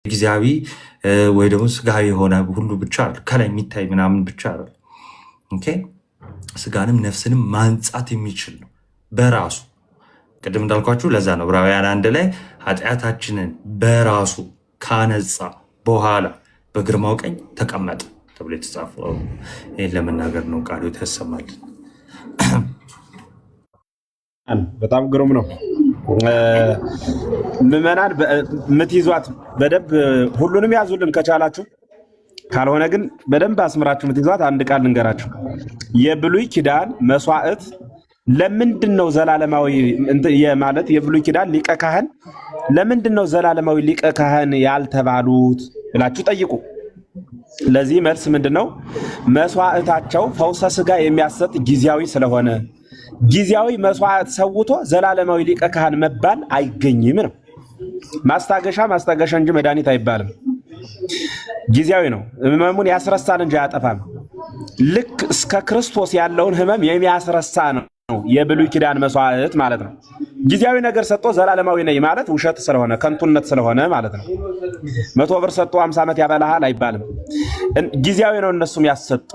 ጊዜያዊ ወይ ደግሞ ስጋዊ የሆነ ሁሉ ብቻ ከላይ የሚታይ ምናምን ብቻ አይደለም። ኦኬ ስጋንም ነፍስንም ማንጻት የሚችል ነው በራሱ። ቅድም እንዳልኳችሁ ለዛ ነው ዕብራውያን 1 ላይ ኃጢአታችንን በራሱ ካነጻ በኋላ በግርማው ቀኝ ተቀመጠ ተብሎ የተጻፈው ይህን ለመናገር ነው። ቃሉ ያሰማልን። በጣም ግሩም ነው። ምዕመናን የምትይዟት በደንብ ሁሉንም ያዙልን ከቻላችሁ፣ ካልሆነ ግን በደንብ አስምራችሁ የምትይዟት አንድ ቃል ልንገራችሁ። የብሉይ ኪዳን መስዋዕት ለምንድን ነው ዘላለማዊ ማለት የብሉይ ኪዳን ሊቀ ካህን ለምንድን ነው ዘላለማዊ ሊቀ ካህን ያልተባሉት ብላችሁ ጠይቁ። ለዚህ መልስ ምንድነው? መስዋዕታቸው ፈውሰ ስጋ የሚያሰጥ ጊዜያዊ ስለሆነ ጊዜያዊ መስዋዕት ሰውቶ ዘላለማዊ ሊቀ ካህን መባል አይገኝም ነው። ማስታገሻ እንጂ መድኃኒት አይባልም። ጊዜያዊ ነው። ህመሙን ያስረሳል እንጂ አያጠፋም። ልክ እስከ ክርስቶስ ያለውን ህመም የሚያስረሳ ነው የብሉይ ኪዳን መስዋዕት ማለት ነው። ጊዜያዊ ነገር ሰጥቶ ዘላለማዊ ነኝ ማለት ውሸት ስለሆነ ከንቱነት ስለሆነ ማለት ነው። 100 ብር ሰጥቶ 50 ዓመት ያበላሃል አይባልም። ጊዜያዊ ነው እነሱም ያሰጡ።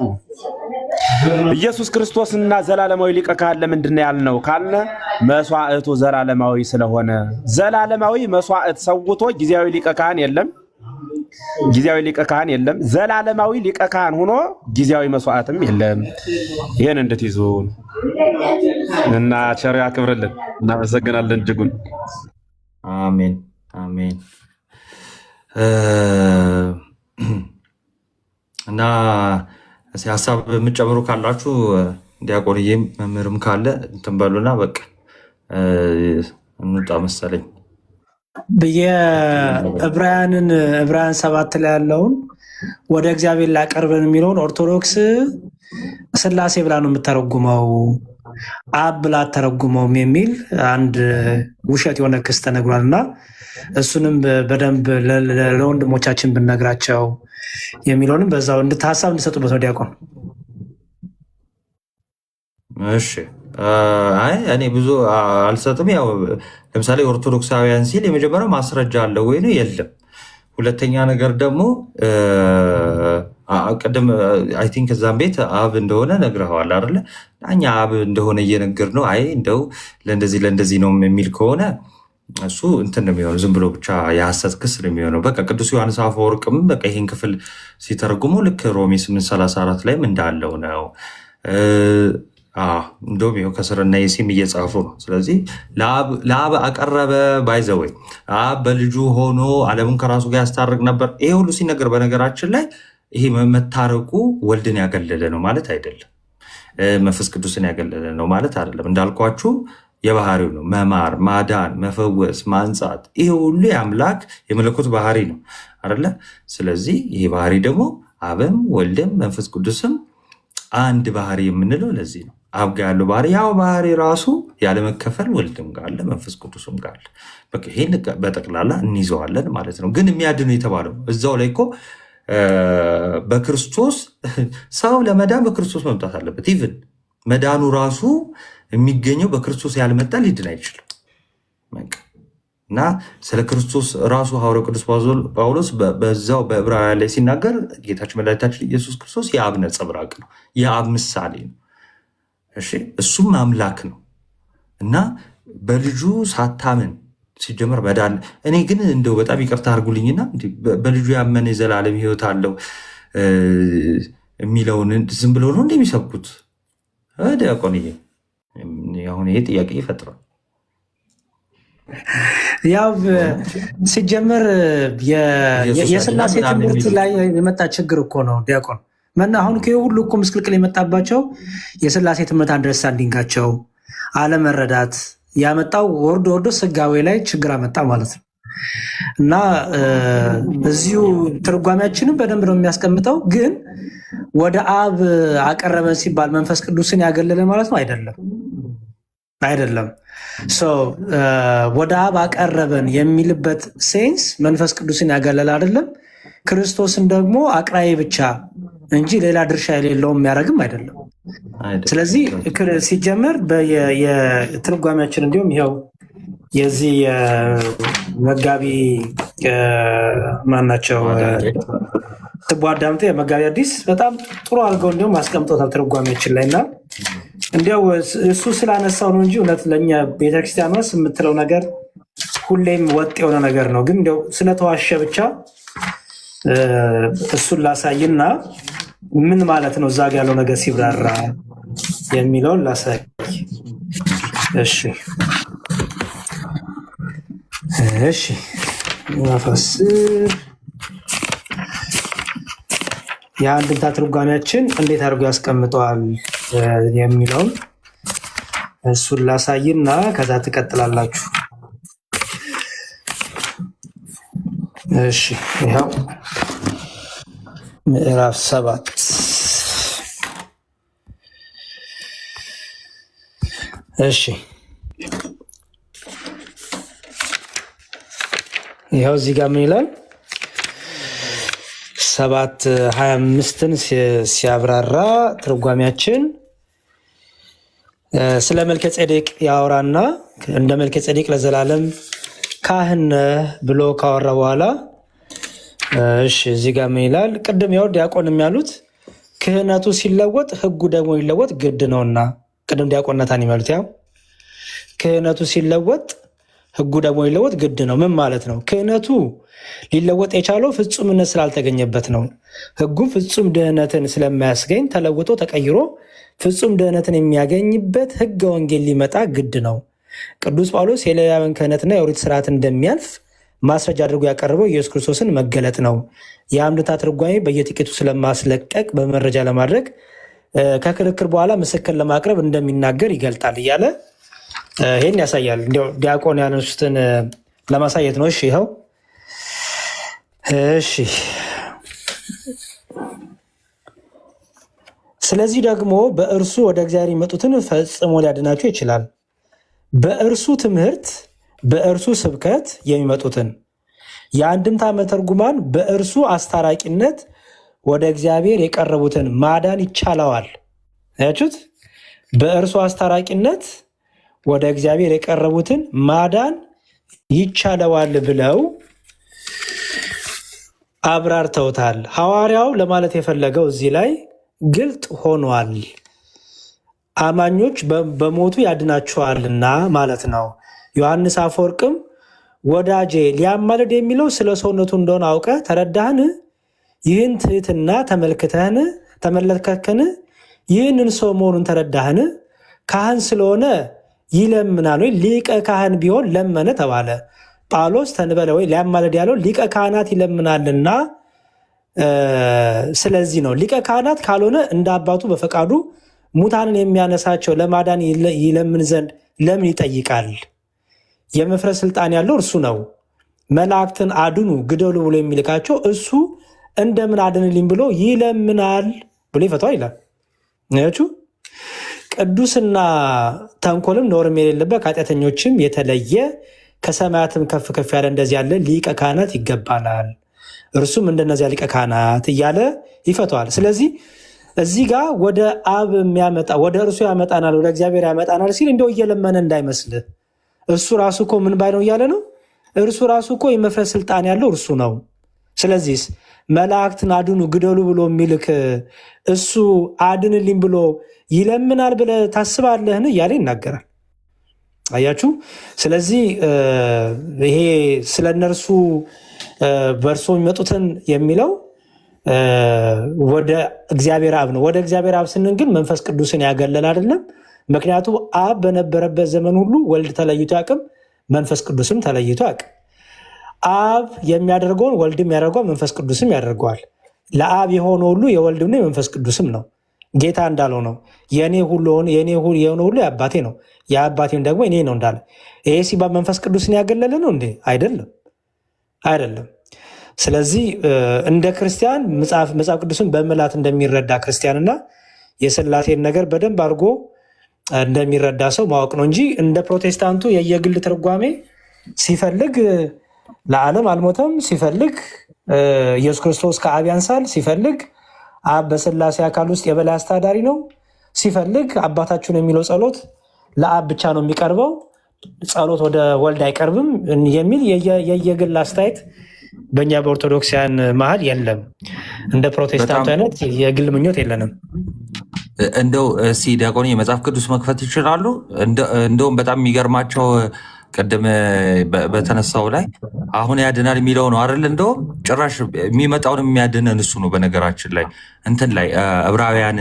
ኢየሱስ ክርስቶስና ዘላለማዊ ሊቀ ካህን ለምንድን ነው ያልነው ካልነ መስዋዕቱ ዘላለማዊ ስለሆነ። ዘላለማዊ መስዋዕት ሰውቶ ጊዜያዊ ሊቀ ካህን የለም። ዘላለማዊ ሊቀ ካህን ሆኖ ጊዜያዊ መስዋዕትም የለም። ይሄን እንድትይዙ እና ቸር ያክብርልን። እናመሰግናለን እጅጉን። አሜን አሜን። እና ሀሳብ የምትጨምሩ ካላችሁ ዲያቆንዬም መምህርም ካለ እንትን በሉና በቃ እንውጣ መሰለኝ። ዕብራውያን 7 ላይ ያለውን ወደ እግዚአብሔር ላቀርበን የሚለውን ኦርቶዶክስ ስላሴ ብላ ነው የምተረጉመው፣ አብ ብላ አተረጉመውም የሚል አንድ ውሸት የሆነ ክስ ተነግሯል። እና እሱንም በደንብ ለወንድሞቻችን ብንነግራቸው የሚለውንም በዛው ሀሳብ እንድሰጡበት ነው ዲያቆን። እሺ አይ እኔ ብዙ አልሰጥም። ያው ለምሳሌ ኦርቶዶክሳውያን ሲል የመጀመሪያው ማስረጃ አለው ወይ ነው? የለም። ሁለተኛ ነገር ደግሞ ቅድም አይ ቲንክ እዛም ቤት አብ እንደሆነ ነግረኸዋል አይደለ? እኛ አብ እንደሆነ እየነገር ነው። አይ እንደው ለእንደዚህ ነው የሚል ከሆነ እሱ እንትን ነው የሚሆነው፣ ዝም ብሎ ብቻ የሐሰት ክስ ነው የሚሆነው። በቃ ቅዱስ ዮሐንስ አፈወርቅም በቃ ይህን ክፍል ሲተረጉሙ ልክ ሮሜ 8:34 ላይም እንዳለው ነው። እንደውም ይኸው ከስርና የሲም እየጻፉ ነው። ስለዚህ ለአብ አቀረበ ባይዘወይ አብ በልጁ ሆኖ ዓለሙን ከራሱ ጋር ያስታርቅ ነበር። ይሄ ሁሉ ሲነገር በነገራችን ላይ ይሄ መታረቁ ወልድን ያገለለ ነው ማለት አይደለም። መንፈስ ቅዱስን ያገለለ ነው ማለት አይደለም። እንዳልኳችሁ የባህሪው ነው። መማር፣ ማዳን፣ መፈወስ፣ ማንጻት ይሄ ሁሉ የአምላክ የመለኮት ባህሪ ነው አይደለ? ስለዚህ ይሄ ባህሪ ደግሞ አብም ወልድም መንፈስ ቅዱስም አንድ ባህሪ የምንለው ለዚህ ነው። አብ ጋር ያለው ባህሪ ያው ባህሪ ራሱ ያለመከፈል ወልድም ጋር አለ፣ መንፈስ ቅዱስም ጋር አለ። በቃ ይሄን በጠቅላላ እንይዘዋለን ማለት ነው። ግን የሚያድነው የተባለው እዛው ላይ እኮ በክርስቶስ ሰው ለመዳን በክርስቶስ መምጣት አለበት። ኢቭን መዳኑ ራሱ የሚገኘው በክርስቶስ ያልመጣ ሊድን አይችልም። እና ስለ ክርስቶስ ራሱ ሐዋርያው ቅዱስ ጳውሎስ በዛው በዕብራውያን ላይ ሲናገር ጌታችን መድኃኒታችን ኢየሱስ ክርስቶስ የአብ ነጸብራቅ ነው፣ የአብ ምሳሌ ነው። እሺ እሱም አምላክ ነው። እና በልጁ ሳታምን ሲጀመር መዳን። እኔ ግን እንደው በጣም ይቅርታ አድርጉልኝና በልጁ ያመነ የዘላለም ሕይወት አለው የሚለውን ዝም ብለው ነው እንደሚሰብኩት ዲያቆንዬ? አሁን ይሄ ጥያቄ ይፈጥራል። ያው ሲጀመር የስላሴ ትምህርት ላይ የመጣ ችግር እኮ ነው ዲያቆን። አሁን ሁሉ እኮ ምስቅልቅል የመጣባቸው የስላሴ ትምህርት አንደርስታንዲንጋቸው አለመረዳት ያመጣው ወርዶ ስጋዌ ላይ ችግር አመጣ ማለት ነው። እና እዚሁ ትርጓሜያችንም በደንብ ነው የሚያስቀምጠው። ግን ወደ አብ አቀረበን ሲባል መንፈስ ቅዱስን ያገለለ ማለት ነው አይደለም። ወደ አብ አቀረበን የሚልበት ሴንስ መንፈስ ቅዱስን ያገለለ አይደለም። ክርስቶስን ደግሞ አቅራይ ብቻ እንጂ ሌላ ድርሻ የሌለው የሚያደርግም አይደለም። ስለዚህ ሲጀመር የትርጓሜያችን እንዲሁም ይኸው የዚህ መጋቢ ማናቸው ትቦ አዳምጤ መጋቢ አዲስ በጣም ጥሩ አድርገው እንዲሁም አስቀምጦታል ትርጓሜያችን ላይ እና እንዲያው እሱ ስላነሳው ነው እንጂ እውነት ለእኛ ቤተክርስቲያኗ የምትለው ነገር ሁሌም ወጥ የሆነ ነገር ነው። ግን እንዲያው ስለተዋሸ ብቻ እሱን ላሳይና ምን ማለት ነው እዛ ጋ ያለው ነገር ሲብራራ የሚለውን ላሳይ። እሺ ማፈስር የአንድምታ ትርጓሜያችን እንዴት አድርጎ ያስቀምጠዋል የሚለውን እሱን ላሳይና ከዛ ትቀጥላላችሁ። እሺ ይኸው ምዕራፍ 7 እሺ ይኸው እዚህ ጋር ምን ይላል? 7:25ን ሲያብራራ ትርጓሜያችን ስለ መልከ ጼዴቅ ያወራና እንደ መልከ ጼዴቅ ለዘላለም ካህን ብሎ ካወራ በኋላ እሺ እዚህ ጋር ምን ይላል? ቅድም ያው ዲያቆንም ያሉት ክህነቱ ሲለወጥ ሕጉ ደግሞ ሊለወጥ ግድ ነውና ቅድም ዲያቆናታን ይመሉት ያው ክህነቱ ሲለወጥ ሕጉ ደግሞ ሊለወጥ ግድ ነው። ምን ማለት ነው? ክህነቱ ሊለወጥ የቻለው ፍጹምነት ስላልተገኘበት ነው። ሕጉም ፍጹም ድህነትን ስለማያስገኝ ተለውጦ ተቀይሮ ፍጹም ድህነትን የሚያገኝበት ሕገ ወንጌል ሊመጣ ግድ ነው። ቅዱስ ጳውሎስ የሌዋውያን ክህነትና የኦሪት ስርዓት እንደሚያልፍ ማስረጃ አድርጎ ያቀረበው ኢየሱስ ክርስቶስን መገለጥ ነው። የአንድምታ ትርጓሜ በየጥቂቱ ስለማስለቀቅ በመረጃ ለማድረግ ከክርክር በኋላ ምስክር ለማቅረብ እንደሚናገር ይገልጣል እያለ ይህን ያሳያል። እንዲያው ዲያቆን ያነሱትን ለማሳየት ነው። እሺ ይኸው እሺ። ስለዚህ ደግሞ በእርሱ ወደ እግዚአብሔር የሚመጡትን ፈጽሞ ሊያድናቸው ይችላል። በእርሱ ትምህርት፣ በእርሱ ስብከት የሚመጡትን የአንድምታ መተርጉማን በእርሱ አስታራቂነት ወደ እግዚአብሔር የቀረቡትን ማዳን ይቻለዋል። ያችሁት በእርሱ አስታራቂነት ወደ እግዚአብሔር የቀረቡትን ማዳን ይቻለዋል ብለው አብራርተውታል። ሐዋርያው ለማለት የፈለገው እዚህ ላይ ግልጥ ሆኗል። አማኞች በሞቱ ያድናቸዋልና ማለት ነው። ዮሐንስ አፈወርቅም ወዳጄ ሊያማልድ የሚለው ስለ ሰውነቱ እንደሆነ አውቀህ ተረዳህን? ይህን ትሕትና ተመለከትከን? ይህንን ሰው መሆኑን ተረዳህን? ካህን ስለሆነ ይለምናል ወይ? ሊቀ ካህን ቢሆን ለመነ ተባለ። ጳውሎስ ተንበለ ወይ ሊያማልድ ያለው ሊቀ ካህናት ይለምናልና ስለዚህ ነው። ሊቀ ካህናት ካልሆነ እንደ አባቱ በፈቃዱ ሙታንን የሚያነሳቸው ለማዳን ይለምን ዘንድ ለምን ይጠይቃል? የመፍረድ ስልጣን ያለው እርሱ ነው። መላእክትን አድኑ ግደሉ ብሎ የሚልካቸው እሱ እንደምን አድንልኝ ብሎ ይለምናል ብሎ ይፈቷል ይላል። ቅዱስና ተንኮልም ነውርም የሌለበት ከኃጢአተኞችም የተለየ ከሰማያትም ከፍ ከፍ ያለ እንደዚህ ያለ ሊቀ ካህናት ይገባናል፣ እርሱም እንደነዚያ ሊቀ ካህናት እያለ ይፈቷል። ስለዚህ እዚህ ጋር ወደ አብ የሚያመጣ ወደ እርሱ ያመጣናል፣ ወደ እግዚአብሔር ያመጣናል ሲል እንደው እየለመነ እንዳይመስልህ። እሱ ራሱ እኮ ምን ባይ ነው እያለ ነው። እርሱ ራሱ እኮ የመፍረድ ስልጣን ያለው እርሱ ነው። ስለዚህ መላእክትን አድኑ ግደሉ ብሎ የሚልክ እሱ አድንልኝ ብሎ ይለምናል ብለህ ታስባለህን እያለ ይናገራል። አያችሁ። ስለዚህ ይሄ ስለ እነርሱ በእርሱ የሚመጡትን የሚለው ወደ እግዚአብሔር አብ ነው። ወደ እግዚአብሔር አብ ስንን ግን መንፈስ ቅዱስን ያገለል አይደለም። ምክንያቱም አብ በነበረበት ዘመን ሁሉ ወልድ ተለይቶ ያቅም፣ መንፈስ ቅዱስም ተለይቶ ያቅም። አብ የሚያደርገውን ወልድም ያደርገዋል፣ መንፈስ ቅዱስም ያደርገዋል። ለአብ የሆነ ሁሉ የወልድም ነው የመንፈስ ቅዱስም ነው። ጌታ እንዳለው ነው የኔ የሆነ ሁሉ የአባቴ ነው የአባቴም ደግሞ እኔ ነው እንዳለ። ይሄ ሲባል መንፈስ ቅዱስን ያገለለ ነው እንዴ? አይደለም። ስለዚህ እንደ ክርስቲያን መጽሐፍ ቅዱስን በምላት እንደሚረዳ ክርስቲያንና የሥላሴን ነገር በደንብ አድርጎ እንደሚረዳ ሰው ማወቅ ነው እንጂ እንደ ፕሮቴስታንቱ የየግል ትርጓሜ ሲፈልግ ለዓለም አልሞተም፣ ሲፈልግ ኢየሱስ ክርስቶስ ከአብ ያንሳል፣ ሲፈልግ አብ በሥላሴ አካል ውስጥ የበላይ አስተዳዳሪ ነው፣ ሲፈልግ አባታችሁን የሚለው ጸሎት ለአብ ብቻ ነው የሚቀርበው፣ ጸሎት ወደ ወልድ አይቀርብም የሚል የየግል አስተያየት በእኛ በኦርቶዶክሲያን መሀል የለም። እንደ ፕሮቴስታንቱ አይነት የግል ምኞት የለንም። እንደው እስኪ ዲያቆን የመጽሐፍ ቅዱስ መክፈት ይችላሉ? እንደውም በጣም የሚገርማቸው ቅድም በተነሳው ላይ አሁን ያድናል የሚለው ነው አይደል? እንደውም ጭራሽ የሚመጣውን የሚያድነን እሱ ነው። በነገራችን ላይ እንትን ላይ ዕብራውያን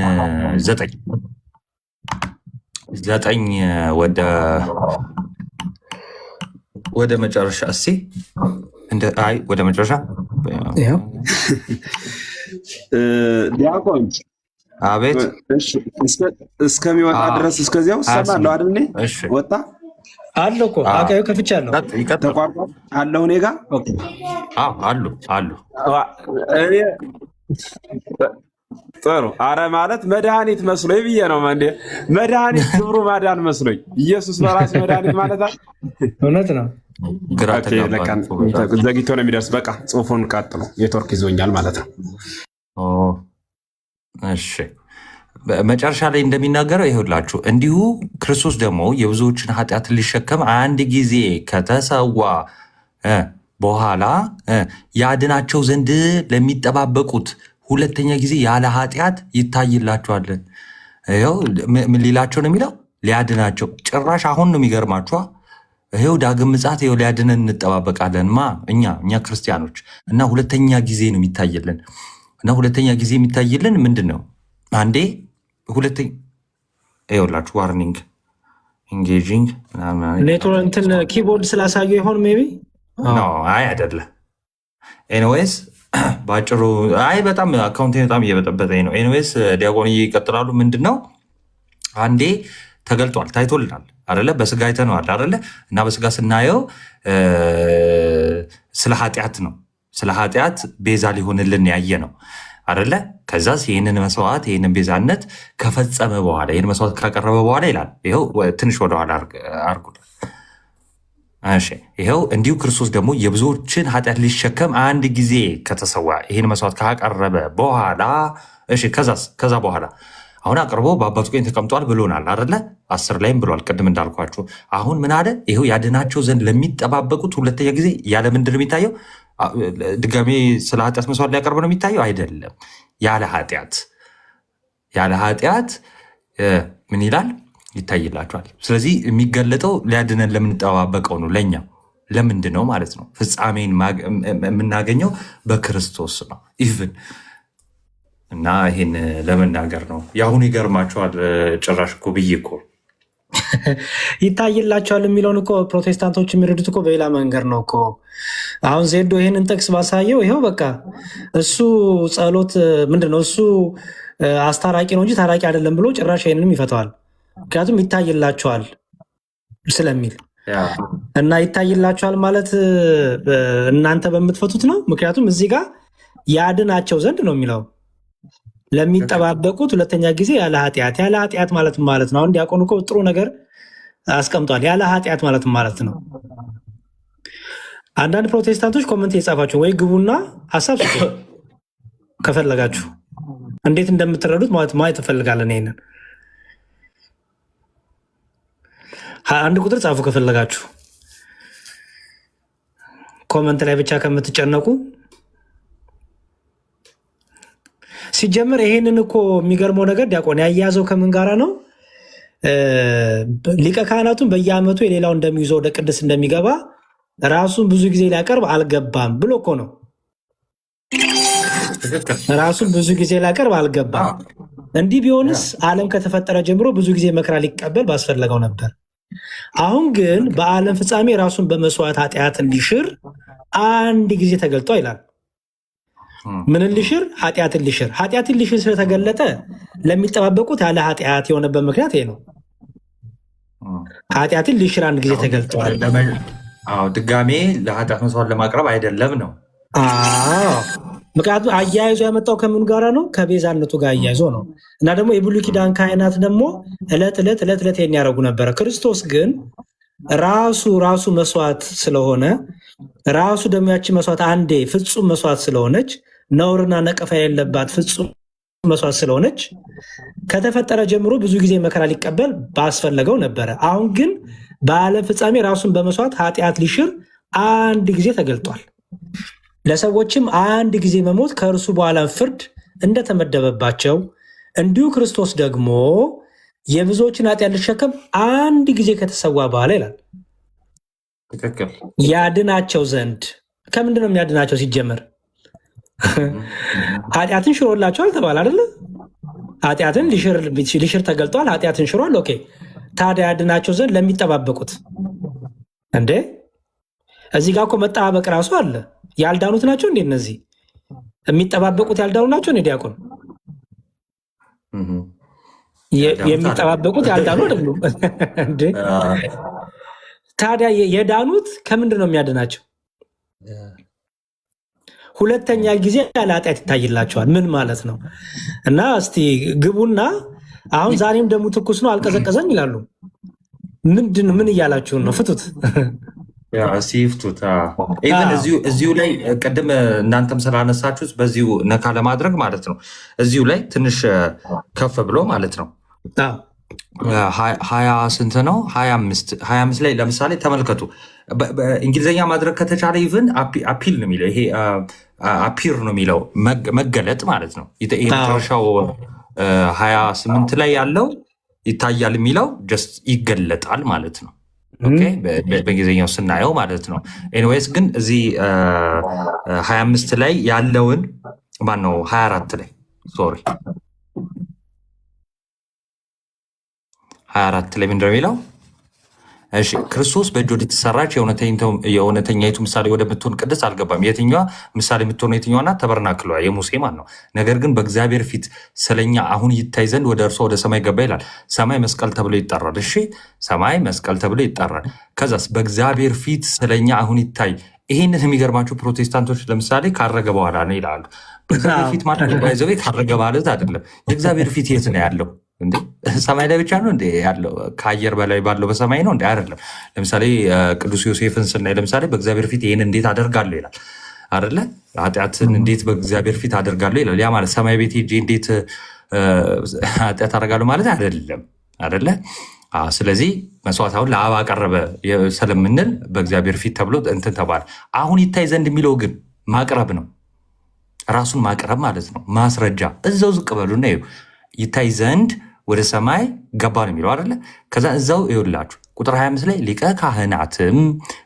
9 ወደ መጨረሻ እስኪ ወደ መጨረሻ ዲያቆን አቤት እስከሚወጣ ድረስ እስከዚያው እሰማለሁ አይደል? ወጣ አለ እኮ ከፍቻለሁ። ተቋርጧል አለሁ እኔ ጋ አሉ። ጥሩ። አረ ማለት መድኃኒት መስሎኝ ብዬ ነው። መድኃኒት ክብሩ ማዳን መስሎኝ ኢየሱስ በራሱ መድኃኒት ማለት እውነት ነው። ዘግይቶ ነው የሚደርስ። በቃ ጽሁፉን ቀጥሎ ኔትወርክ ይዞኛል ማለት ነው። እሺ መጨረሻ ላይ እንደሚናገረው ይኸውላችሁ፣ እንዲሁ ክርስቶስ ደግሞ የብዙዎችን ኃጢአት ሊሸከም አንድ ጊዜ ከተሰዋ በኋላ ያድናቸው ዘንድ ለሚጠባበቁት ሁለተኛ ጊዜ ያለ ኃጢአት ይታይላቸዋለን። ይኸው ምን ሊላቸው ነው የሚለው? ሊያድናቸው። ጭራሽ አሁን ነው የሚገርማችኋ። ይኸው ዳግም ምጽአት ይኸው ሊያድነን እንጠባበቃለን። እኛ ክርስቲያኖች እና ሁለተኛ ጊዜ ነው የሚታይልን። እና ሁለተኛ ጊዜ የሚታይልን ምንድን ነው? አንዴ ሁለተኛ ይኸውላችሁ ዋርኒንግ ኢንጌጂንግ እንትን ኪቦርድ ስላሳዩ ይሆን ሜይ ቢ አይ አይደለም። ኤኒዌይስ በአጭሩ በጣም አካውንቴ በጣም እየበጠበጠኝ ነው። ኤኒዌይስ ዲያቆን ይቀጥላሉ። ምንድን ነው አንዴ ተገልጧል፣ ታይቶልናል አይደለ? በስጋ አይተነዋል አይደለ? እና በስጋ ስናየው ስለ ኃጢአት ነው። ስለ ኃጢአት ቤዛ ሊሆንልን ያየ ነው አይደለ? ከዛስ ይህንን መስዋዕት ይህንን ቤዛነት ከፈጸመ በኋላ ይህን መስዋዕት ካቀረበ በኋላ ይላል። ይኸው ትንሽ ወደኋላ አርጉ። ይኸው እንዲሁ ክርስቶስ ደግሞ የብዙዎችን ኃጢአት ሊሸከም አንድ ጊዜ ከተሰዋ ይህን መስዋዕት ካቀረበ በኋላ ከዛ በኋላ አሁን አቅርቦ በአባቱ ቀኝ ተቀምጧል ብሎናል አይደለ? 10 ላይም ብሏል። ቅድም እንዳልኳችሁ አሁን ምን አለ? ይኸው ያድናቸው ዘንድ ለሚጠባበቁት ሁለተኛ ጊዜ ያለ ምንድን ነው የሚታየው? ድጋሜ ስለ ኃጢአት መስዋዕት ሊያቀርብ ነው የሚታየው? አይደለም። ያለ ኃጢአት ምን ይላል? ይታይላቸዋል። ስለዚህ የሚገለጠው ሊያድነን ለምንጠባበቀው ነው። ለእኛ ለምንድን ነው ማለት ነው? ፍጻሜን የምናገኘው በክርስቶስ ነው። ኢቭን እና ይህን ለመናገር ነው። የአሁኑ ይገርማቸዋል። ጭራሽ እኮ ብዬ እኮ ይታይላቸዋል የሚለውን እኮ ፕሮቴስታንቶች የሚረዱት እኮ በሌላ መንገድ ነው እኮ። አሁን ዜዶ ይህንን ጥቅስ ባሳየው ይኸው በቃ እሱ ጸሎት ምንድን ነው እሱ አስታራቂ ነው እንጂ ታራቂ አይደለም ብሎ ጭራሽ ይህንንም ይፈተዋል። ምክንያቱም ይታይላቸዋል ስለሚል እና ይታይላቸዋል ማለት እናንተ በምትፈቱት ነው። ምክንያቱም እዚህ ጋር ያድናቸው ዘንድ ነው የሚለው ለሚጠባበቁት ሁለተኛ ጊዜ ያለ ኃጢአት ማለት ማለት ነው። አሁን ዲያቆኑ እኮ ጥሩ ነገር አስቀምጧል። ያለ ኃጢአት ማለት ነው። አንዳንድ ፕሮቴስታንቶች ኮመንት የጻፋችሁ ወይ ግቡና ሀሳብ ስጡ ከፈለጋችሁ፣ እንዴት እንደምትረዱት ማየት እፈልጋለን። ይሄንን አንድ ቁጥር ጻፉ ከፈለጋችሁ፣ ኮመንት ላይ ብቻ ከምትጨነቁ። ሲጀምር ይሄንን እኮ የሚገርመው ነገር ዲያቆን ያያዘው ከምን ጋራ ነው? ሊቀ ካህናቱን በየዓመቱ የሌላው እንደሚይዘው ወደ ቅድስ እንደሚገባ ራሱን ብዙ ጊዜ ሊያቀርብ አልገባም ብሎ እኮ ነው። ራሱን ብዙ ጊዜ ሊያቀርብ አልገባም። እንዲህ ቢሆንስ ዓለም ከተፈጠረ ጀምሮ ብዙ ጊዜ መከራ ሊቀበል ባስፈለገው ነበር። አሁን ግን በዓለም ፍጻሜ ራሱን በመስዋዕት ኃጢአትን ሊሽር አንድ ጊዜ ተገልጦ ይላል። ምንን ሊሽር? ኃጢአትን ሊሽር። ኃጢአትን ሊሽር ስለተገለጠ ለሚጠባበቁት ያለ ኃጢአት የሆነበት ምክንያት ይሄ ነው። ኃጢአትን ሊሽር አንድ ጊዜ ተገልጧል። ድጋሜ ለኃጢአት መስዋዕት ለማቅረብ አይደለም ነው። ምክንያቱም አያይዞ ያመጣው ከምን ጋራ ነው? ከቤዛነቱ ጋር አያይዞ ነው። እና ደግሞ የብሉይ ኪዳን ካህናት ደግሞ ዕለት ይሄን ያደረጉ ነበረ። ክርስቶስ ግን ራሱ መስዋዕት ስለሆነ ራሱ ደግሞ ያቺ መስዋዕት አንዴ ፍጹም መስዋዕት ስለሆነች ነውርና ነቀፋ የሌለባት ፍጹም መስዋዕት ስለሆነች ከተፈጠረ ጀምሮ ብዙ ጊዜ መከራ ሊቀበል ባስፈለገው ነበረ። አሁን ግን በዓለም ፍጻሜ ራሱን በመስዋዕት ኃጢአት ሊሽር አንድ ጊዜ ተገልጧል። ለሰዎችም አንድ ጊዜ መሞት ከእርሱ በኋላ ፍርድ እንደተመደበባቸው እንዲሁ ክርስቶስ ደግሞ የብዙዎችን ኃጢአት ሊሸከም አንድ ጊዜ ከተሰዋ በኋላ ይላል ትክክል ያድናቸው ዘንድ። ከምንድን ነው የሚያድናቸው? ሲጀመር ኃጢአትን ሽሮላቸዋል ተባለ አይደለ? ኃጢአትን ሊሽር ተገልጧል። ኃጢአትን ሽሯል። ኦኬ። ታዲያ ያድናቸው ዘንድ ለሚጠባበቁት እንዴ? እዚህ ጋር እኮ መጠባበቅ ራሱ አለ። ያልዳኑት ናቸው እንዴ እነዚህ? የሚጠባበቁት ያልዳኑ ናቸው እንዴ? ዲያቆን የሚጠባበቁት ያልዳኑ አይደሉም እንዴ? ታዲያ የዳኑት ከምንድን ነው የሚያድናቸው? ሁለተኛ ጊዜ ያለ ኃጢአት ይታይላቸዋል። ምን ማለት ነው? እና እስቲ ግቡና አሁን ዛሬም ደግሞ ትኩስ ነው አልቀዘቀዘም ይላሉ። ምንድን ምን እያላችሁን ነው? ፍቱት ሲፍቱት እዚሁ ላይ ቅድም እናንተም ስላነሳችሁት በዚሁ ነካ ለማድረግ ማለት ነው። እዚሁ ላይ ትንሽ ከፍ ብሎ ማለት ነው 20 ስንት ነው? 25 ላይ ለምሳሌ ተመልከቱ። በእንግሊዝኛ ማድረግ ከተቻለ ኢቭን አፒል ነው የሚለው ይሄ አፒር ነው የሚለው መገለጥ ማለት ነው። ይሄ መጨረሻው 28 ላይ ያለው ይታያል የሚለው ጀስት ይገለጣል ማለት ነው። በእንግሊዝኛው ስናየው ማለት ነው። ኤኒዌይስ ግን እዚህ 25 ላይ ያለውን ማነው 24 ላይ ሶሪ 24 ላይ ምንድነው የሚለው? እሺ ክርስቶስ በእጅ ወደተሰራች የእውነተኛይቱ ምሳሌ ወደምትሆን ቅድስት አልገባም። የትኛዋ ምሳሌ የምትሆነው የትኛዋ ናት? ተበርናክሏ የሙሴ ማለት ነው። ነገር ግን በእግዚአብሔር ፊት ስለኛ አሁን ይታይ ዘንድ ወደ እርሷ ወደ ሰማይ ገባ ይላል። ሰማይ መስቀል ተብሎ ይጠራል። እሺ ሰማይ መስቀል ተብሎ ይጠራል። ከዛስ በእግዚአብሔር ፊት ስለኛ አሁን ይታይ። ይህንን የሚገርማቸው ፕሮቴስታንቶች ለምሳሌ ካረገ በኋላ ነው ይላሉ። በእግዚአብሔር ፊት ማለት ባይዘዌ ካረገ ማለት አይደለም። የእግዚአብሔር ፊት የት ነው ያለው? እንዴ ሰማይ ላይ ብቻ ነው እንዴ ያለው? ከአየር በላይ ባለው በሰማይ ነው እንዴ? አይደለም። ለምሳሌ ቅዱስ ዮሴፍን ስናይ ለምሳሌ በእግዚአብሔር ፊት ይህን እንዴት አደርጋለሁ ይላል አይደለ? ኃጢአትን እንዴት በእግዚአብሔር ፊት አደርጋለሁ ይላል። ያ ማለት ሰማይ ቤት ሄጄ እንዴት ኃጢአት አደርጋለሁ ማለት አይደለም አይደለ? ስለዚህ መስዋዕት አሁን ለአብ አቀረበ ስለምንል በእግዚአብሔር ፊት ተብሎ እንትን ተባለ። አሁን ይታይ ዘንድ የሚለው ግን ማቅረብ ነው። ራሱን ማቅረብ ማለት ነው። ማስረጃ እዛው ዝቅ በሉና ይታይ ዘንድ ወደ ሰማይ ገባ ነው የሚለው አይደለ? ከዛ እዛው ይኸውላችሁ ቁጥር 25 ላይ ሊቀ ካህናትም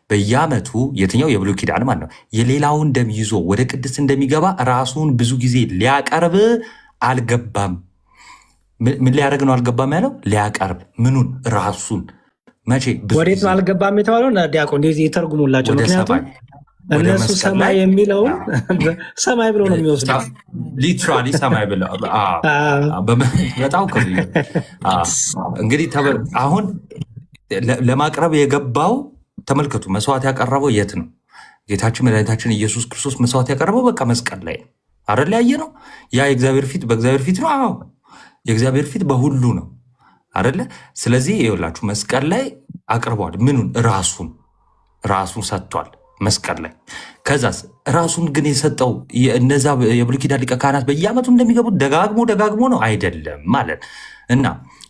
በየዓመቱ የትኛው የብሉይ ኪዳን ማለት ነው የሌላውን ደም ይዞ ወደ ቅድስት እንደሚገባ ራሱን ብዙ ጊዜ ሊያቀርብ አልገባም። ምን ሊያደርግ ነው አልገባም ያለው? ሊያቀርብ ምኑን? ራሱን። መቼ? ወዴት ነው አልገባም የተባለው? ዲያቆን እንደዚህ የተርጉሙላቸው። ምክንያቱም እነሱ ሰማይ የሚለውን ሰማይ ብለው ነው የሚወስደው። ሊትራሊ ሰማይ ብለው በጣም እንግዲህ አሁን ለማቅረብ የገባው ተመልከቱ። መስዋዕት ያቀረበው የት ነው? ጌታችን መድኃኒታችን ኢየሱስ ክርስቶስ መስዋዕት ያቀረበው በቃ መስቀል ላይ ነው አይደል? ያየ ነው። ያ የእግዚአብሔር ፊት በእግዚአብሔር ፊት ነው። አዎ የእግዚአብሔር ፊት በሁሉ ነው አይደለ? ስለዚህ ይኸውላችሁ መስቀል ላይ አቅርበዋል። ምኑን? ራሱን ሰጥቷል መስቀል ላይ። ከዛስ ራሱን ግን የሰጠው እነዛ የብሉይ ኪዳን ሊቀ ካህናት በየዓመቱ እንደሚገቡት ደጋግሞ ነው አይደለም ማለት እና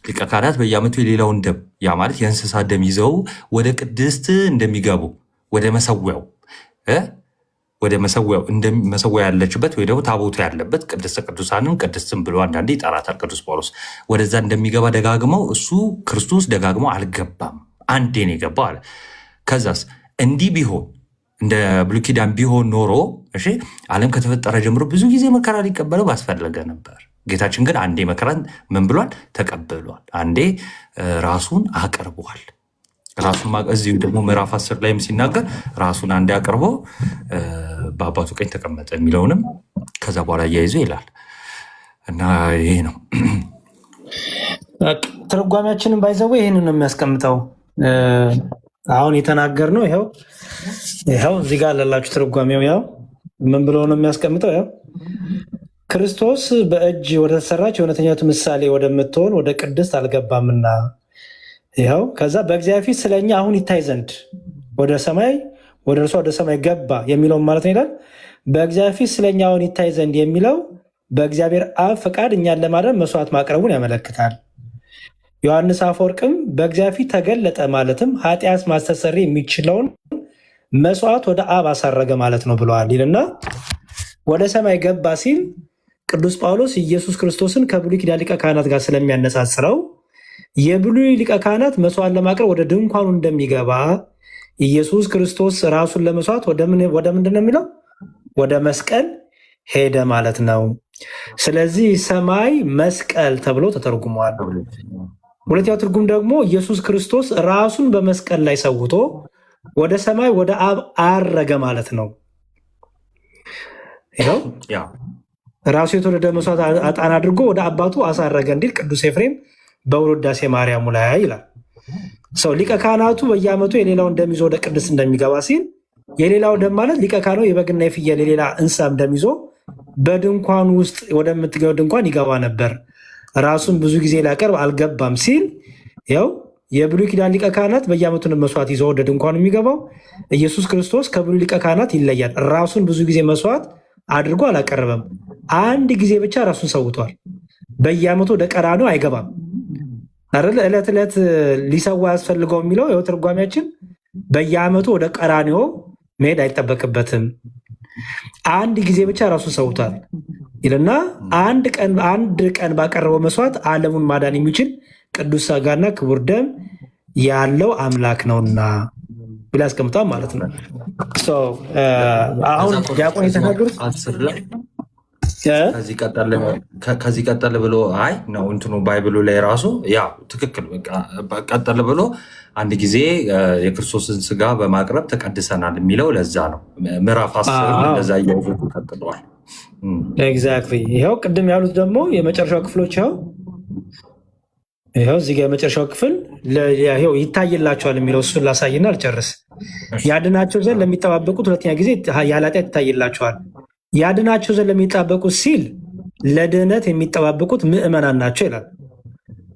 ሊቀ ካህናት በየዓመቱ የሌላውን ደም ያ ማለት የእንስሳ ደም ይዘው ወደ ቅድስት እንደሚገቡ ወደ መሰዊያው መሰዊያ ያለችበት ወይ ደግሞ ታቦቱ ያለበት ቅድስተ ቅዱሳንን ቅድስትን ብሎ አንዳንዴ ይጠራታል ቅዱስ ጳውሎስ። ወደዛ እንደሚገባ ደጋግመው እሱ ክርስቶስ ደጋግሞ አልገባም፣ አንዴ ነው የገባው አለ። ከዛስ እንዲህ ቢሆን እንደ ብሉይ ኪዳን ቢሆን ኖሮ እሺ ዓለም ከተፈጠረ ጀምሮ ብዙ ጊዜ መከራ ሊቀበለው ባስፈለገ ነበር። ጌታችን ግን አንዴ መከራን ምን ብሏል? ተቀብሏል። አንዴ ራሱን አቅርቧል። እዚሁ ደግሞ ምዕራፍ 10 ላይም ሲናገር ራሱን አንዴ አቅርቦ በአባቱ ቀኝ ተቀመጠ የሚለውንም ከዛ በኋላ እያይዞ ይላል እና ይሄ ነው ትርጓሜያችንን ባይዘው ይህንን ነው የሚያስቀምጠው። አሁን የተናገርነው ይኸው እዚህ ጋር ላላችሁ ትርጓሜው ያው ምን ብሎ ነው የሚያስቀምጠው? ያው ክርስቶስ በእጅ ወደ ተሰራች የእውነተኛቱ ምሳሌ ወደምትሆን ወደ ቅድስት አልገባምና ይኸው ከዛ በእግዚአብሔር ፊት ስለኛ አሁን ይታይ ዘንድ ወደ እርሷ ወደ ሰማይ ገባ የሚለውን ማለት ነው ይላል። በእግዚአብሔር ፊት ስለኛ አሁን ይታይ ዘንድ የሚለው በእግዚአብሔር አብ ፈቃድ እኛን ለማዳን መስዋዕት ማቅረቡን ያመለክታል። ዮሐንስ አፈወርቅም በእግዚአብሔር ፊት ተገለጠ ማለትም ኃጢአት ማስተሰረይ የሚችለውን መስዋዕት ወደ አብ አሳረገ ማለት ነው ብለዋል ይልና ወደ ሰማይ ገባ ሲል ቅዱስ ጳውሎስ ኢየሱስ ክርስቶስን ከብሉይ ኪዳን ሊቀ ካህናት ጋር ስለሚያነሳስረው የብሉይ ሊቀ ካህናት መስዋዕት ለማቅረብ ወደ ድንኳኑ እንደሚገባ ኢየሱስ ክርስቶስ ራሱን ለመስዋዕት ወደ ምንድን ነው የሚለው? ወደ መስቀል ሄደ ማለት ነው። ስለዚህ ሰማይ መስቀል ተብሎ ተተርጉሟል። ሁለተኛው ትርጉም ደግሞ ኢየሱስ ክርስቶስ ራሱን በመስቀል ላይ ሰውቶ ወደ ሰማይ ወደ አብ አረገ ማለት ነው። ይኸው ራሱ የተወለደ መስዋዕት ዕጣን አድርጎ ወደ አባቱ አሳረገ እንዲል ቅዱስ ኤፍሬም በውዳሴ ማርያሙ ላይ ይላል። ሰው ሊቀ ካህናቱ በየዓመቱ የሌላውን ደም ይዞ ወደ ቅድስት እንደሚገባ ሲል የሌላው ደም ማለት ሊቀ ካህኑ የበግና የፍየል የሌላ እንስሳም ደም ይዞ በድንኳኑ ውስጥ ወደምትገባው ድንኳን ይገባ ነበር። ራሱን ብዙ ጊዜ ሊያቀርብ አልገባም ሲል ያው የብሉይ ኪዳን ሊቀ ካህናት በየዓመቱ መስዋዕት ይዞ ወደ ድንኳኑ የሚገባው፣ ኢየሱስ ክርስቶስ ከብሉይ ሊቀ ካህናት ይለያል። ራሱን ብዙ ጊዜ መስዋዕት አድርጎ አላቀረበም። አንድ ጊዜ ብቻ ራሱን ሰውቷል። በየዓመቱ ወደ ቀራንዮ አይገባም አይደል? ዕለት ዕለት ሊሰዋ ያስፈልገው የሚለው ይኸው ትርጓሜያችን በየዓመቱ ወደ ቀራንዮ መሄድ አይጠበቅበትም። አንድ ጊዜ ብቻ ራሱን ሰውቷል ይልና አንድ ቀን ባቀረበው መስዋዕት ዓለሙን ማዳን የሚችል ቅዱስ ሥጋና ክቡር ደም ያለው አምላክ ነውና ብላ ያስቀምጧል ማለት ነው። አሁን ዲያቆን የተናገሩት ከዚህ ቀጠል ብሎ አይ ነው እንትኑ ባይብሉ ላይ ራሱ ያው ትክክል ቀጠል ብሎ አንድ ጊዜ የክርስቶስን ስጋ በማቅረብ ተቀድሰናል የሚለው ለዛ ነው። ምዕራፍ 10 ለዛ እያይዞ ቀጥለዋል። ኤግዛክትሊ። ይኸው ቅድም ያሉት ደግሞ የመጨረሻው ክፍሎች ይኸው እዚህ ጋር የመጨረሻው ክፍል ይኸው ይታይላቸዋል የሚለው እሱን ላሳይና አልጨርስ። ያድናቸው ዘንድ ለሚጠባበቁት ሁለተኛ ጊዜ ያለ ኃጢአት ይታይላቸዋል። ያድናቸው ዘንድ ለሚጠባበቁት ሲል ለድህነት የሚጠባበቁት ምዕመናን ናቸው ይላል።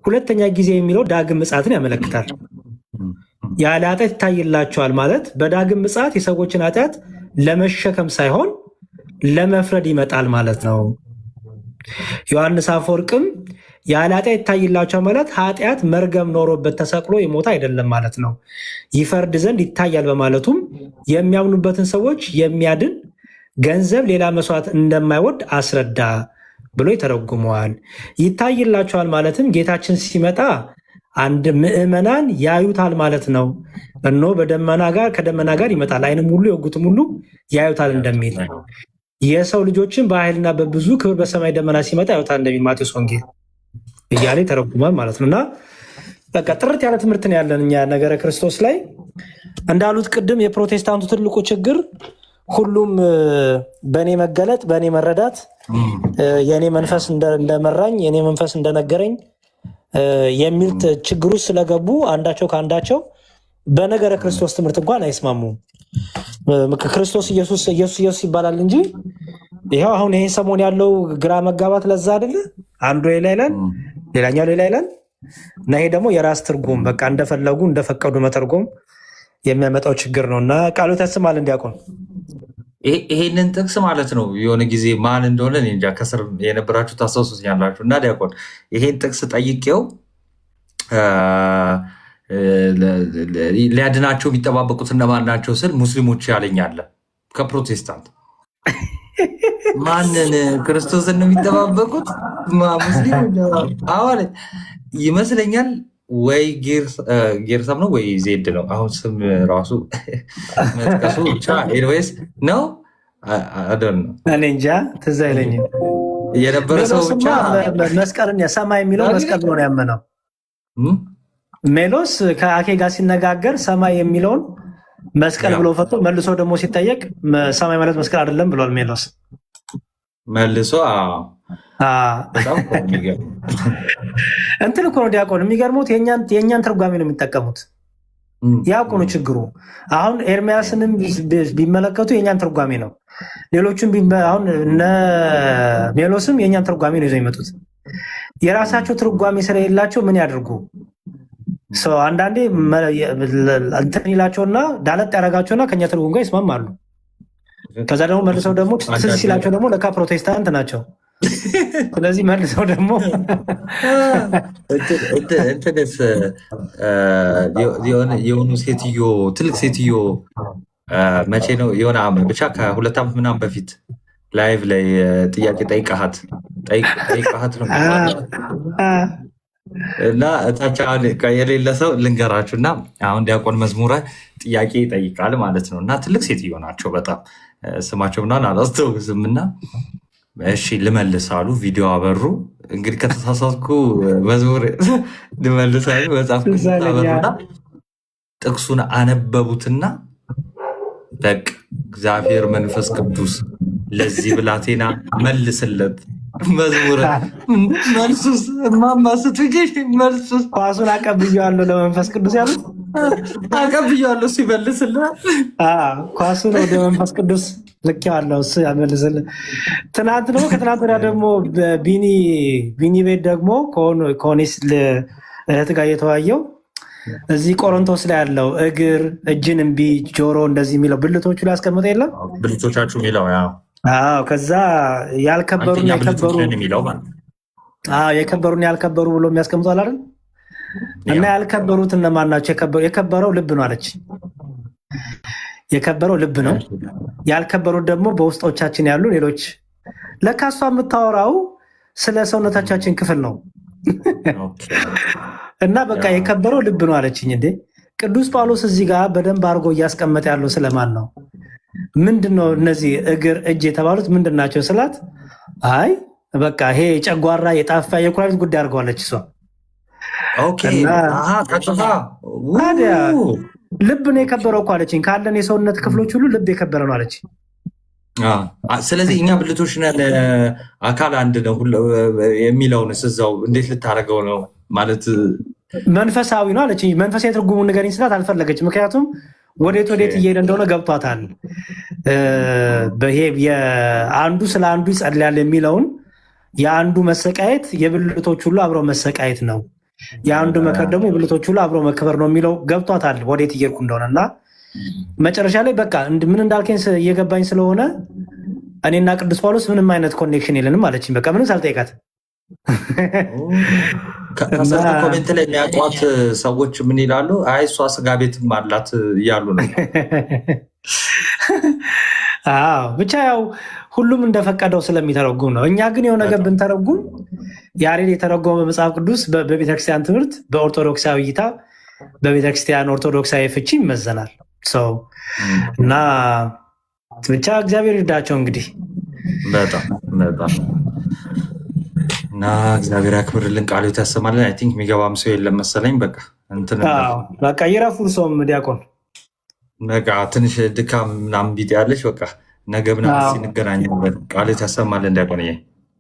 ሁለተኛ ጊዜ የሚለው ዳግም ምጽአትን ያመለክታል። ያለ ኃጢአት ይታይላቸዋል ማለት በዳግም ምጽአት የሰዎችን ኃጢአት ለመሸከም ሳይሆን ለመፍረድ ይመጣል ማለት ነው። ዮሐንስ አፈወርቅም ያለ ኃጢአት ይታይላቸዋል ማለት ኃጢአት መርገም ኖሮበት ተሰቅሎ የሞተ አይደለም ማለት ነው። ይፈርድ ዘንድ ይታያል በማለቱም የሚያምኑበትን ሰዎች የሚያድን ገንዘብ ሌላ መስዋዕት እንደማይወድ አስረዳ ብሎ ይተረጉመዋል። ይታይላቸዋል ማለትም ጌታችን ሲመጣ አንድ ምዕመናን ያዩታል ማለት ነው። እነሆ ከደመና ጋር ይመጣል፣ ዓይንም ሁሉ የወጉትም ሁሉ ያዩታል እንደሚል የሰው ልጆችን በኃይልና በብዙ ክብር በሰማይ ደመና ሲመጣ ያዩታል እንደሚል ማቴዎስ ወንጌል እያለ ይተረጉማል ማለት ነው። እና በቃ ጥርት ያለ ትምህርት ነው ያለን እኛ ነገረ ክርስቶስ ላይ። እንዳሉት ቅድም የፕሮቴስታንቱ ትልቁ ችግር ሁሉም በእኔ መገለጥ በእኔ መረዳት የእኔ መንፈስ እንደመራኝ የእኔ መንፈስ እንደነገረኝ የሚል ችግሩ ስለገቡ አንዳቸው ከአንዳቸው በነገረ ክርስቶስ ትምህርት እንኳን አይስማሙም። ክርስቶስ ኢየሱስ ይባላል እንጂ ይኸው አሁን ይሄ ሰሞን ያለው ግራ መጋባት ለዛ አይደለ? አንዱ ሌላ ይላል፣ ሌላኛው ሌላ ይላል። እና ይሄ ደግሞ የራስ ትርጉም በቃ እንደፈለጉ እንደፈቀዱ መተርጎም የሚያመጣው ችግር ነው። እና ቃሎት ያስማል እንዲያቆም ይሄንን ጥቅስ ማለት ነው የሆነ ጊዜ ማን እንደሆነ እኔ እንጃ ከስር የነበራችሁ ታስታውሱኛላችሁ። እና ዲያቆን ይሄን ጥቅስ ጠይቄው ሊያድናቸው የሚጠባበቁት እነማን ናቸው ስል ሙስሊሞች ያለኛለ ከፕሮቴስታንት ማንን ክርስቶስን ነው የሚጠባበቁት? ሙስሊም አዋለ ይመስለኛል። ወይ ጌርሳም ነው ወይ ዜድ ነው። አሁን ስም ራሱ መጥቀሱ ብቻ ኤንዌይስ ነው አደን ነው እኔ እንጃ ትዝ አይለኝም። የነበረ ሰው ብቻ መስቀልን ሰማይ የሚለው መስቀል ብሎ ነው ያመነው። ሜሎስ ከአኬ ጋር ሲነጋገር ሰማይ የሚለውን መስቀል ብሎ ፈቶ መልሶ ደግሞ ሲጠየቅ ሰማይ ማለት መስቀል አይደለም ብሏል ሜሎስ መልሶ። በጣም እንትን እኮ ነው ዲያቆን፣ የሚገርሙት የእኛን ትርጓሜ ነው የሚጠቀሙት። ያውቁ ነው ችግሩ። አሁን ኤርሚያስንም ቢመለከቱ የእኛን ትርጓሜ ነው፣ ሌሎቹም አሁን እነ ሜሎስም የእኛን ትርጓሜ ነው ይዘው የሚመጡት። የራሳቸው ትርጓሜ ስለሌላቸው ምን ያድርጉ? አንዳንዴ እንትን ይላቸውና ዳለጥ ያደረጋቸውና ከኛ ትርጉም ጋር ይስማማሉ። ከዛ ደግሞ መልሰው ደግሞ ትዝ ሲላቸው ደግሞ ለካ ፕሮቴስታንት ናቸው። ስለዚህ መልሰው ደግሞ እንትንስ የሆኑ ሴትዮ ትልቅ ሴትዮ መቼ ነው የሆነ ብቻ ከ2 ዓመት ምናምን በፊት ላይቭ ላይ ጥያቄ ጠይቃሃት ነው እና እታች የሌለ ሰው ልንገራችሁ እና አሁን ዲያቆን መዝሙረ ጥያቄ ይጠይቃል ማለት ነው። እና ትልቅ ሴትዮ ናቸው በጣም ስማቸው ምናምን አላስታውስም። እና እሺ ልመልስ አሉ። ቪዲዮ አበሩ። እንግዲህ ከተሳሳትኩ መዝሙር ልመልስ አሉ። መጽሐፍ ቅዱስ አበሩና ጥቅሱን አነበቡትና በቃ እግዚአብሔር መንፈስ ቅዱስ ለዚህ ብላቴና መልስለት መዝሙር መልሱስ ማማስቱ መልሱስ ኳሱን አቀብያለሁ ለመንፈስ ቅዱስ ያሉት አቀብያለሁ ሲመልስልህ ኳሱን ወደ መንፈስ ቅዱስ ልኬዋለሁ እሱ ያመልስልህ። ትናንት ደግሞ ከትናንት ወዲያ ደግሞ ቢኒ ቤት ደግሞ ከሆነች እህት ጋር እየተወያየው እዚህ ቆሮንቶስ ላይ ያለው እግር እጅን እምቢ ጆሮ እንደዚህ የሚለው ብልቶቹ ላይ ያስቀምጠ የለም ብልቶቻችሁ የሚለው ያው ከዛ ያልከበሩና የከበሩና ያልከበሩ ብሎ የሚያስቀምጧል አይደል? እና ያልከበሩት እነማን ናቸው? የከበረው ልብ ነው አለች። የከበረው ልብ ነው። ያልከበሩት ደግሞ በውስጦቻችን ያሉ ሌሎች። ለካ እሷ የምታወራው ስለ ሰውነታቻችን ክፍል ነው። እና በቃ የከበረው ልብ ነው አለችኝ። እንዴ ቅዱስ ጳውሎስ እዚህ ጋር በደንብ አድርጎ እያስቀመጠ ያለው ስለማን ነው? ምንድነው እነዚህ እግር እጅ የተባሉት ምንድን ናቸው ስላት፣ አይ በቃ ይሄ የጨጓራ የጣፋ የኩላሊት ጉዳይ አድርገዋለች እሷ። ታዲያ ልብ ነው የከበረው እኮ አለችኝ። ካለን የሰውነት ክፍሎች ሁሉ ልብ የከበረ ነው አለች። ስለዚህ እኛ ብልቶች ነን፣ አካል አንድ ነው የሚለውን እዛው እንዴት ልታደርገው ነው ማለት መንፈሳዊ ነው አለችኝ። መንፈሳዊ ትርጉሙን ንገሪኝ ስላት አልፈለገች። ምክንያቱም ወዴት እየሄደ እንደሆነ ገብቷታል። አንዱ ስለ አንዱ ይጸልያል የሚለውን የአንዱ መሰቃየት የብልቶች ሁሉ አብረው መሰቃየት ነው፣ የአንዱ መከር ደግሞ የብልቶች ሁሉ አብረው መከበር ነው የሚለው ገብቷታል ወዴት እየሄድኩ እንደሆነ። እና መጨረሻ ላይ በቃ ምን እንዳልከኝ እየገባኝ ስለሆነ እኔና ቅዱስ ጳውሎስ ምንም አይነት ኮኔክሽን የለንም አለችኝ። በቃ ምንም ሳልጠይቃት ኮሜንት ላይ የሚያውቋት ሰዎች ምን ይላሉ? አይ እሷ ስጋ ቤትም አላት እያሉ ነው። ብቻ ያው ሁሉም እንደፈቀደው ስለሚተረጉም ነው። እኛ ግን የሆነ ነገር ብንተረጉም ያሬድ የተረጎመ በመጽሐፍ ቅዱስ በቤተክርስቲያን ትምህርት በኦርቶዶክሳዊ እይታ በቤተክርስቲያን ኦርቶዶክሳዊ ፍቺ ይመዘናል ሰው እና ብቻ እግዚአብሔር ይርዳቸው እንግዲህ በጣም እና እግዚአብሔር ያክብርልን፣ ቃሉት ያሰማልን። አይ ቲንክ የሚገባም ሰው የለም መሰለኝ። በቃ ይረፉ ሰውም ዲያቆን በቃ ትንሽ ድካም ምናምን ቢጤ ያለች በቃ ነገ ምናምን ሲንገናኝ ቃሉት ያሰማልን ዲያቆን።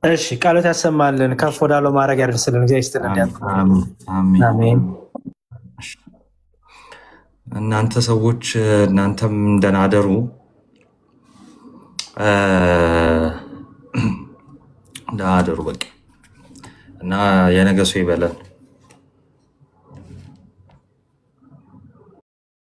እሺ ቃሉት ያሰማልን፣ ከፍ ወዳለው ማድረግ ያደርስልን። እግዚአብሔር ይስጥልን። አሜን። እናንተ ሰዎች እናንተም ደህና አደሩ። ደህና አደሩ በቃ እና የነገ ሰው ይበለን።